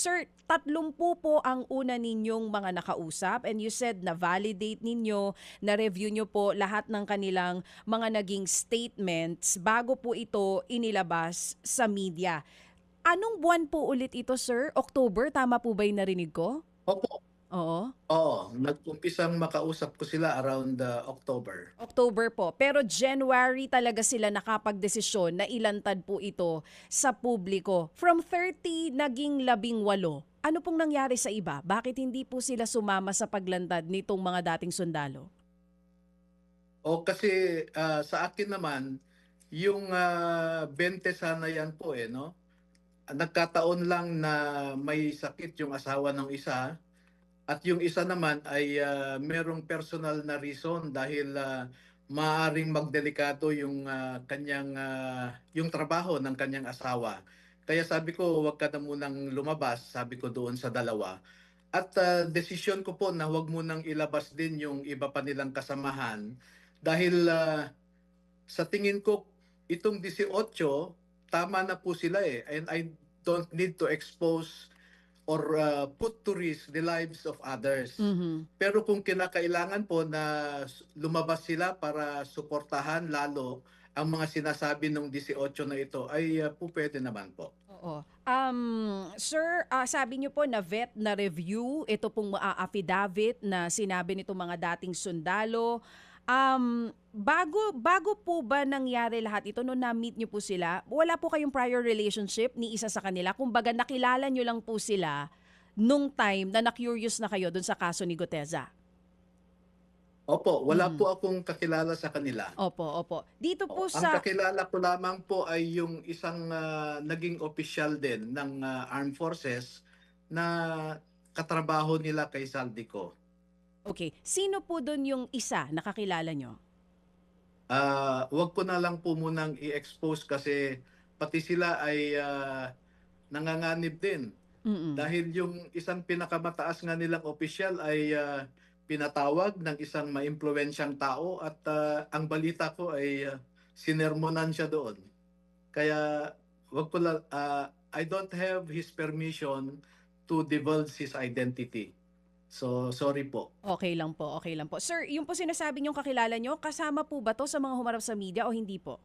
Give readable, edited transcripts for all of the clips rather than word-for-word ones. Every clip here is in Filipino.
Sir, 30 po ang una ninyong mga nakausap and you said na validate ninyo, na review nyo po lahat ng kanilang mga naging statements bago po ito inilabas sa media. Anong buwan po ulit ito, sir? October? Tama po ba yung narinig ko? Opo, Oo. oo. Nag-umpisang makausap ko sila around October. October po. Pero January talaga sila nakapagdesisyon na ilantad po ito sa publiko. From 30, naging 18. Ano pong nangyari sa iba? Bakit hindi po sila sumama sa paglantad nitong mga dating sundalo? O kasi sa akin naman, yung 20 sana yan po no? Nagkataon lang na may sakit yung asawa ng isa at yung isa naman ay merong personal na reason dahil maaring magdelikado yung kanyang yung trabaho ng kanyang asawa. Kaya sabi ko, wag ka na munang lumabas, sabi ko doon sa dalawa. At desisyon ko po na wag munang ilabas din yung iba pa nilang kasamahan dahil sa tingin ko itong 18 tama na po sila and I don't need to expose or put to risk the lives of others. Mhm. Pero kung kinakailangan po na lumabas sila para suportahan lalo ang mga sinasabi ng 18 na ito ay po pwede naman po. Oo. Sir, sabi niyo po na vet na review, ito pong affidavit na sinabi nito mga dating sundalo. Bago po ba nangyari lahat ito nung na-meet niyo po sila? Wala po kayong prior relationship ni isa sa kanila? Kumbaga nakilala niyo lang po sila nung time na na-curious na kayo dun sa kaso ni Guteza? Opo, wala po Mhm. akong kakilala sa kanila. Opo, opo. Dito po Ang sa... kakilala ko lamang po ay yung isang naging opisyal din ng Armed Forces na katrabaho nila kay Saldico. Okay. Sino po dun yung isa nakakilala nyo? Wag ko na lang po munang i-expose kasi pati sila ay nanganganib din. Mm. Dahil yung isang pinakamataas nga nilang opisyal ay pinatawag ng isang maimpluwensyang tao at ang balita ko ay sinermonan siya doon. Kaya wag ko lang, I don't have his permission to divulge his identity. So sorry po. Okay lang po, okay lang po. Sir, yung po sinasabi niyong kakilala niyo, kasama po ba 'to sa mga humarap sa media o hindi po?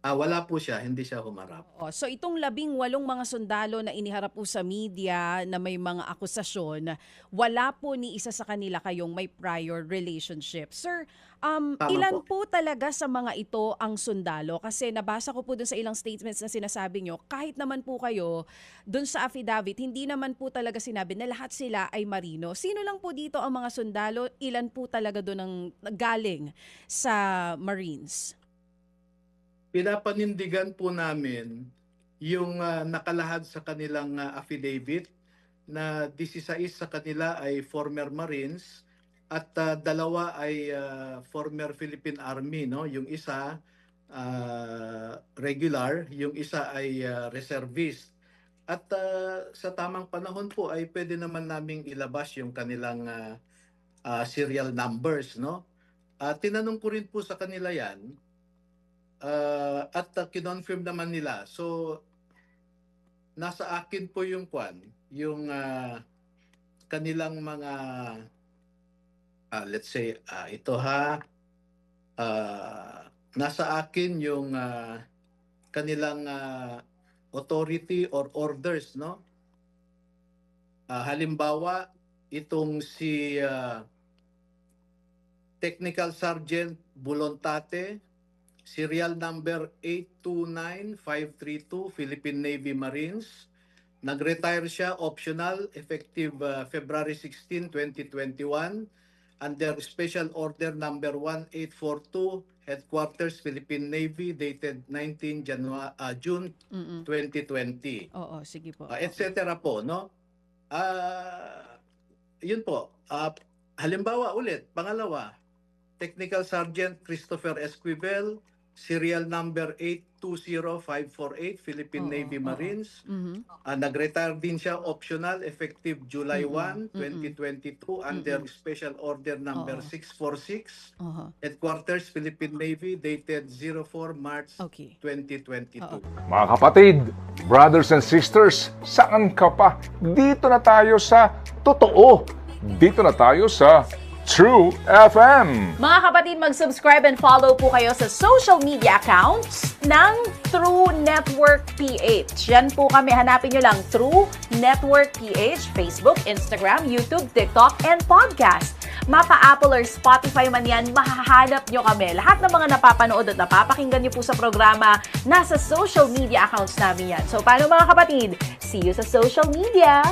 Wala po siya, hindi siya humarap. Oo. So itong 18 mga sundalo na iniharap po sa media na may mga akusasyon, wala po ni isa sa kanila kayong may prior relationship. Sir, Tama ilan po. po talaga sa mga ito ang sundalo? Kasi nabasa ko po dun sa ilang statements na sinasabi nyo, kahit naman po kayo dun sa affidavit, hindi naman po talaga sinabi na lahat sila ay marino. Sino lang po dito ang mga sundalo? Ilan po talaga dun ang galing sa Marines? Pinapanindigan po namin yung nakalahad sa kanilang affidavit na 16 sa kanila ay former Marines at dalawa ay former Philippine Army, no? Yung isa regular, yung isa ay reservist. At sa tamang panahon po ay pwede naman naming ilabas yung kanilang serial numbers, no? Tinanong ko rin po sa kanila yan at kinonfirm naman nila. So, nasa akin po yung yung kanilang mga, let's say, ito nasa akin yung kanilang authority or orders, no? Halimbawa, itong si Technical Sergeant Bulontate, serial number 829532, Philippine Navy Marines. Nag-retire siya optional effective February 16, 2021 under Special Order number 1842, Headquarters Philippine Navy dated 19 June Mm. 2020. Oo, sige po. Okay. Etc. po, no? Yun po. Halimbawa ulit, pangalawa, Technical Sergeant Christopher Esquivel, serial number 820548, Philippine Oo, Navy oo. Marines. Mhm. Nag-retire din siya optional effective July 1, Mm. 2022 under Special Order number Oo. 646. Aha. Headquarters Philippine Navy dated 04 March Okay. 2022. Mga kapatid, brothers and sisters, saan ka pa? Dito na tayo sa totoo. Dito na tayo sa True FM. Mga kapatid, mag-subscribe and follow po kayo sa social media accounts ng True Network PH. Yan po kami. Hanapin nyo lang True Network PH, Facebook, Instagram, YouTube, TikTok, and podcast. Mapa Apple or Spotify man yan, mahahanap nyo kami. Lahat ng mga napapanood at napapakinggan nyo po sa programa, nasa social media accounts namin yan. So, paano mga kapatid? See you sa social media!